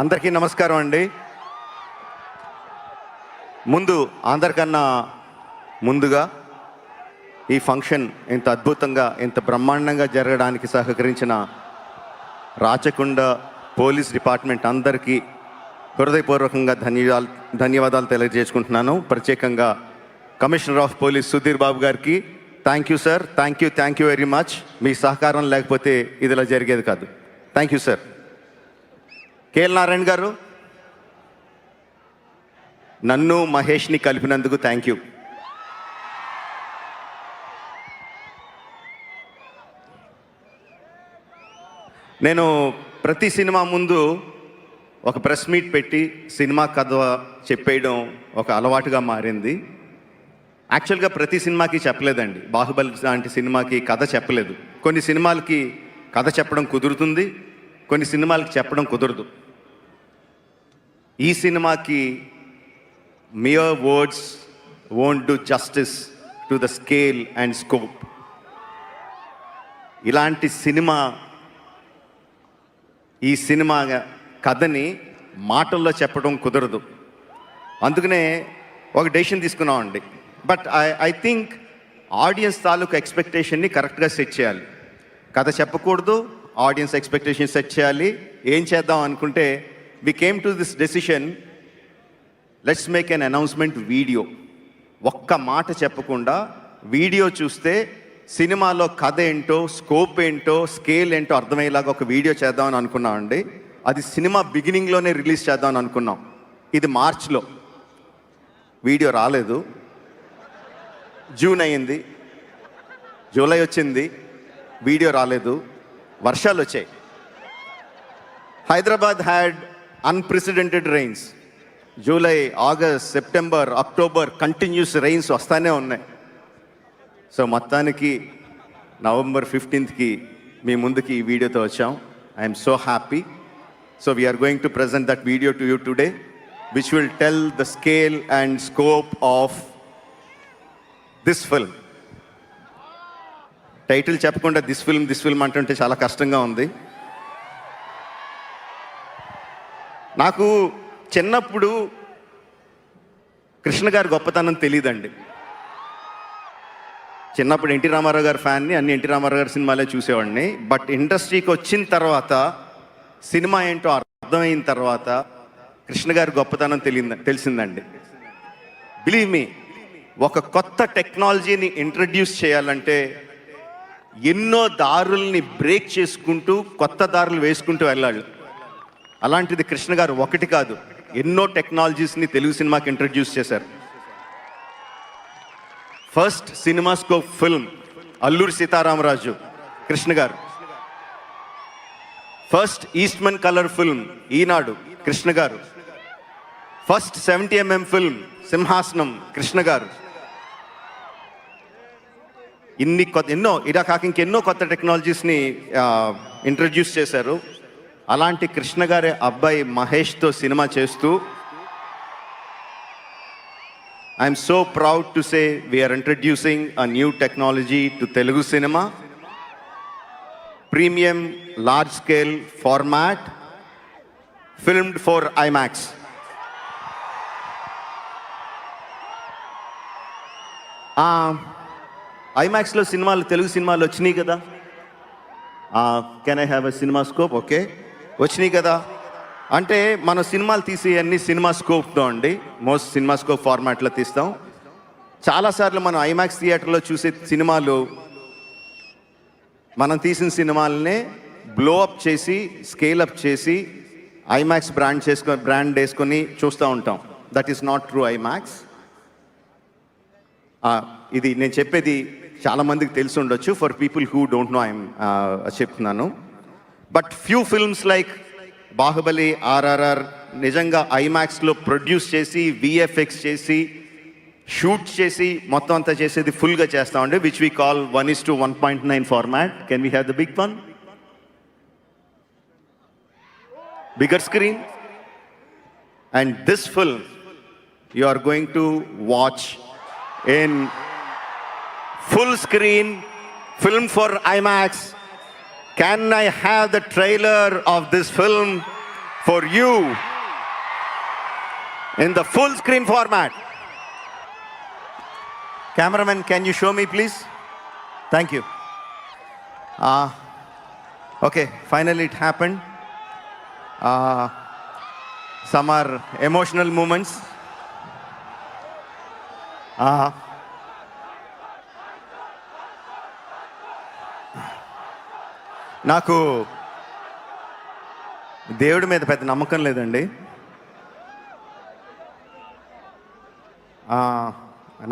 అందరికీ నమస్కారం అండి. అందరికన్నా ముందుగా ఈ ఫంక్షన్ ఇంత అద్భుతంగా ఇంత బ్రహ్మాండంగా జరగడానికి సహకరించిన రాచకొండ పోలీస్ డిపార్ట్మెంట్ అందరికీ హృదయపూర్వకంగా ధన్యవాదాలు తెలియజేసుకుంటున్నాను. ప్రత్యేకంగా commissioner of police Sudheer Babu గారికి thank you sir. Thank you very much. మీ సహకారం లేకపోతే ఇదిలా జరిగేది కాదు. Thank you sir. K L Narayana గారు, నన్ను మహేష్ని కలిపినందుకు థ్యాంక్ యూ. నేను ప్రతి సినిమా ముందు ఒక ప్రెస్ మీట్ పెట్టి సినిమా కథ చెప్పేయడం ఒక అలవాటుగా మారింది. యాక్చువల్గా ప్రతి సినిమాకి చెప్పలేదండి. బాహుబలి లాంటి సినిమాకి కథ చెప్పలేదు. కొన్ని సినిమాలకి కథ చెప్పడం కుదురుతుంది, కొన్ని సినిమాలకి చెప్పడం కుదరదు. ఈ సినిమాకి mere words won't do justice to the scale and scope. ఇలాంటి సినిమా, ఈ సినిమా కథని మాటల్లో చెప్పడం కుదరదు. అందుకనే ఒక డెసిషన్ తీసుకున్నామండి. బట్ ఐ థింక్ ఆడియన్స్ తాలూకు ఎక్స్పెక్టేషన్ని కరెక్ట్గా సెట్ చేయాలి. కథ చెప్పకూడదు, ఆడియన్స్ ఎక్స్పెక్టేషన్ సెట్ చేయాలి. ఏం చేద్దాం అనుకుంటే we came to this decision, let's make an announcement video. ఒక్క మాట చెప్పకుండా వీడియో చూస్తే సినిమాలో కథ ఏంటో, స్కోప్ ఏంటో, స్కేల్ ఏంటో అర్థమయ్యేలాగా ఒక వీడియో చేద్దామని అనుకున్నామండి. అది సినిమా బిగినింగ్లోనే రిలీజ్ చేద్దామని అనుకున్నాం. ఇది మార్చ్లో. వీడియో రాలేదు. జూన్ అయ్యింది, జూలై వచ్చింది, వీడియో రాలేదు. వర్షాలు వచ్చాయి. Hyderabad had unprecedented rains. July, August, September, October continuous rains వస్తానే ఉన్నాయి. సో మొత్తానికి నవంబర్ 15కి మీ ముందుకి ఈ వీడియోతో వచ్చాం. I'm so happy. So we're going to present that video to you today, which will tell the scale and scope of this film. Title చెప్పకుండా this film అంటుంటే చాలా కష్టంగా ఉంది. నాకు చిన్నప్పుడు కృష్ణ గారి గొప్పతనం తెలియదండి. చిన్నప్పుడు ఎన్టీ రామారావు గారి ఫ్యాన్ని, అన్ని ఎన్టీ రామారావు గారి సినిమాలే చూసేవాడిని. బట్ ఇండస్ట్రీకి వచ్చిన తర్వాత, సినిమా ఏంటో అర్థమైన తర్వాత కృష్ణ గారి గొప్పతనం తెలిసిందండి. బిలీవ్ మీ, ఒక కొత్త టెక్నాలజీని ఇంట్రడ్యూస్ చేయాలంటే ఎన్నో దారుల్ని బ్రేక్ చేసుకుంటూ కొత్త దారులు వేసుకుంటూ వెళ్ళాలి. అలాంటిది కృష్ణ గారు ఒకటి కాదు, ఎన్నో టెక్నాలజీస్ని తెలుగు సినిమాకి ఇంట్రడ్యూస్ చేశారు. First CinemaScope film Alluri Sitaramaraju, Krishna గారు. ఫస్ట్ ఈస్ట్మన్ కలర్ ఫిల్మ్ ఈనాడు, కృష్ణ గారు. ఫస్ట్ 70mm ఫిల్మ్ సింహాసనం, కృష్ణ గారు. ఇలా కాక ఇంకెన్నో కొత్త టెక్నాలజీస్ని ఇంట్రడ్యూస్ చేశారు. అలాంటి కృష్ణ గారి అబ్బాయి మహేష్తో సినిమా చేస్తూ I'm so proud to say we're introducing a new technology to Telugu cinema. Premium large scale format, filmed for IMAX. ఐమాక్స్లో సినిమాలు, తెలుగు సినిమాలు వచ్చినాయి కదా. Can I have a cinema scope? Okay, వచ్చినాయి కదా. అంటే మన సినిమాలు తీసి అన్ని సినిమా స్కోప్తో అండి, మోస్ట్ సినిమా స్కోప్ ఫార్మాట్లో తీస్తాం. చాలాసార్లు మనం ఐమాక్స్ థియేటర్లో చూసే సినిమాలు, మనం తీసిన సినిమాలనే బ్లో అప్ చేసి, స్కేల్ అప్ చేసి, ఐమాక్స్ బ్రాండ్ వేసుకొని చూస్తూ ఉంటాం. That is not true IMAX. ఇది నేను చెప్పేది చాలామందికి తెలిసి ఉండొచ్చు. For people who don't know I'm చెప్తున్నాను. But few films like Baahubali, RRR నిజంగా ఐమాక్స్లో ప్రొడ్యూస్ చేసి, VFX చేసి, షూట్ చేసి, మొత్తం అంతా చేసేది ఫుల్గా చేస్తామండి, which we call 1:1.9 format. Can we have the big one? Bigger screen. And this film you are going to watch in full screen, film for IMAX. Can I have the trailer of this film for you in the full screen format. Cameraman, can you show me, please? Thank you. Okay, finally it happened. Some are emotional moments. నాకు దేవుడి మీద పెద్ద నమ్మకం లేదండి.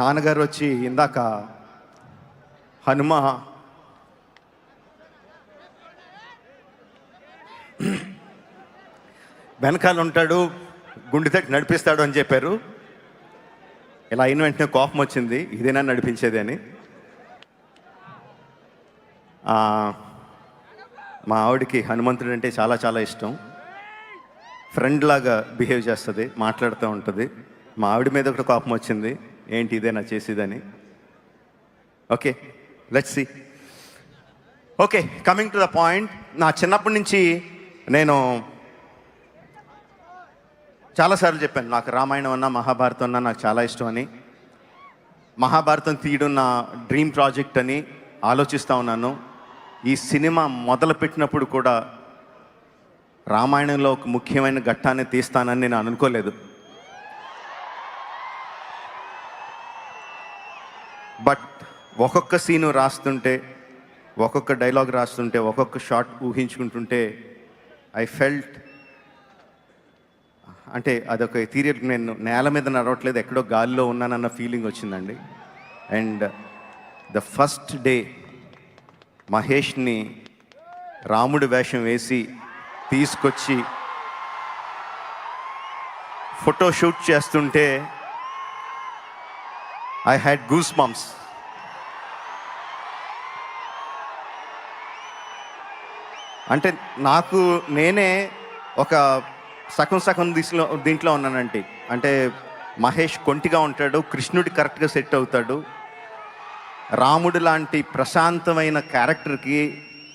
నాన్నగారు వచ్చి ఇందాక హనుమ వెనకాల ఉంటాడు, గుండె తట్టి నడిపిస్తాడు అని చెప్పారు. ఇలా అయిన వెంటనే కోపం వచ్చింది, ఇదేనా నడిపించేది అని. మా ఆవిడకి హనుమంతుడు అంటే చాలా చాలా ఇష్టం. ఫ్రెండ్ లాగా బిహేవ్ చేస్తుంది, మాట్లాడుతూ ఉంటుంది. మా ఆవిడ మీద ఒకటి కోపం వచ్చింది, ఏంటి ఇదేనా చేసేదని. Okay, let's see. Okay, coming to the point. నా చిన్నప్పటి నుంచి నేను చాలాసార్లు చెప్పాను, నాకు రామాయణం అన్నా మహాభారతం అన్నా నాకు చాలా ఇష్టం అని. మహాభారతం తీయడం నా డ్రీమ్ ప్రాజెక్ట్ అని ఆలోచిస్తూ ఉన్నాను. ఈ సినిమా మొదలుపెట్టినప్పుడు కూడా రామాయణంలో ఒక ముఖ్యమైన ఘట్టాన్ని తీస్తానని నేను అనుకోలేదు. బట్ ఒక్కొక్క సీను రాస్తుంటే, ఒక్కొక్క డైలాగ్ రాస్తుంటే, ఒక్కొక్క షాట్ ఊహించుకుంటుంటే ఐ ఫెల్ట్ అంటే అదొక ఎథీరియల్, నేను నేల మీద నడవట్లేదు, ఎక్కడో గాలిలో ఉన్నానన్న ఫీలింగ్ వచ్చిందండి. అండ్ ద ఫస్ట్ డే మహేష్ని రాముడి వేషం వేసి తీసుకొచ్చి ఫోటో షూట్ చేస్తుంటే ఐ హ్యాడ్ గూస్ బంప్స్. అంటే నాకు నేనే ఒక సగం దీంట్లో ఉన్నానంటే. అంటే మహేష్ కొంటిగా ఉంటాడు, కృష్ణుడి కరెక్ట్గా సెట్ అవుతాడు. రాముడు లాంటి ప్రశాంతమైన క్యారెక్టర్కి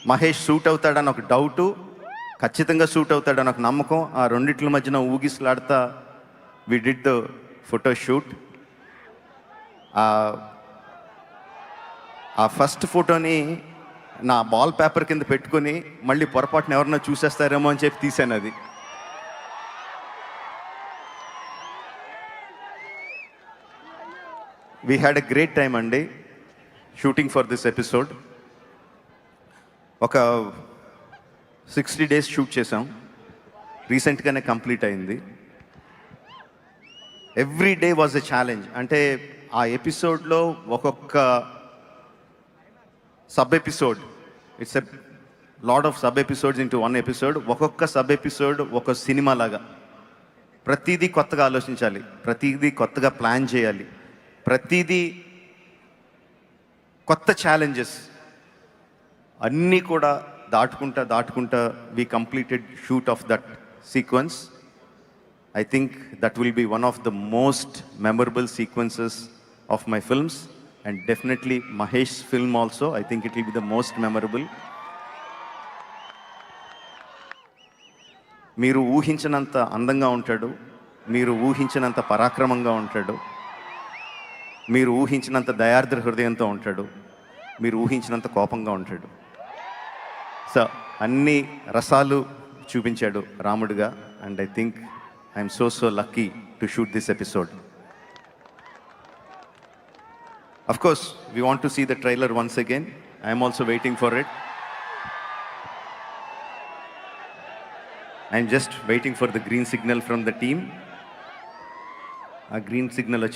మహేష్ సూట్ అవుతాడని ఒక డౌటు, ఖచ్చితంగా సూట్ అవుతాడని ఒక నమ్మకం. ఆ రెండిట్ల మధ్యన ఊగిసలాడుతా we did the photo shoot. ఆ ఫస్ట్ ఫోటోని నా బాల్ పేపర్ కింద పెట్టుకొని మళ్ళీ పొరపాటున ఎవరన్నా చూసేస్తారేమో అని చెప్పి తీశాను అది. We had a great time అండి షూటింగ్ ఫర్ దిస్ ఎపిసోడ్. ఒక 60 days షూట్ చేసాం, రీసెంట్గానే కంప్లీట్ అయింది. Every day was a challenge. అంటే ఆ ఎపిసోడ్లో ఒక్కొక్క sub episode, it's a lot of sub episodes into one episode. ఒక్కొక్క సబ్ ఎపిసోడ్ ఒక సినిమా లాగా. ప్రతిదీ కొత్తగా ఆలోచించాలి, ప్రతిదీ కొత్తగా ప్లాన్ చేయాలి, ప్రతిదీ కొత్త ఛాలెంజెస్ అన్నీ కూడా దాటుకుంటా we completed shoot of that sequence. I think that will be one of the most memorable sequences of my films, and definitely Mahesh's film also. I think it will be the most memorable. మీరు ఊహించినంత అందంగా ఉంటాడు, మీరు ఊహించినంత పరాక్రమంగా ఉంటాడు, మీరు ఊహించినంత దయార్ద్ర హృదయంతో ఉంటాడు, మీరు ఊహించినంత కోపంగా ఉంటాడు. సో అన్ని రసాలు చూపించాడు రాముడిగా. And I think I'm so lucky to shoot this episode. Of course, we want to see the trailer once again. I am also waiting for it. I'm just waiting for the green signal from the team. A green signal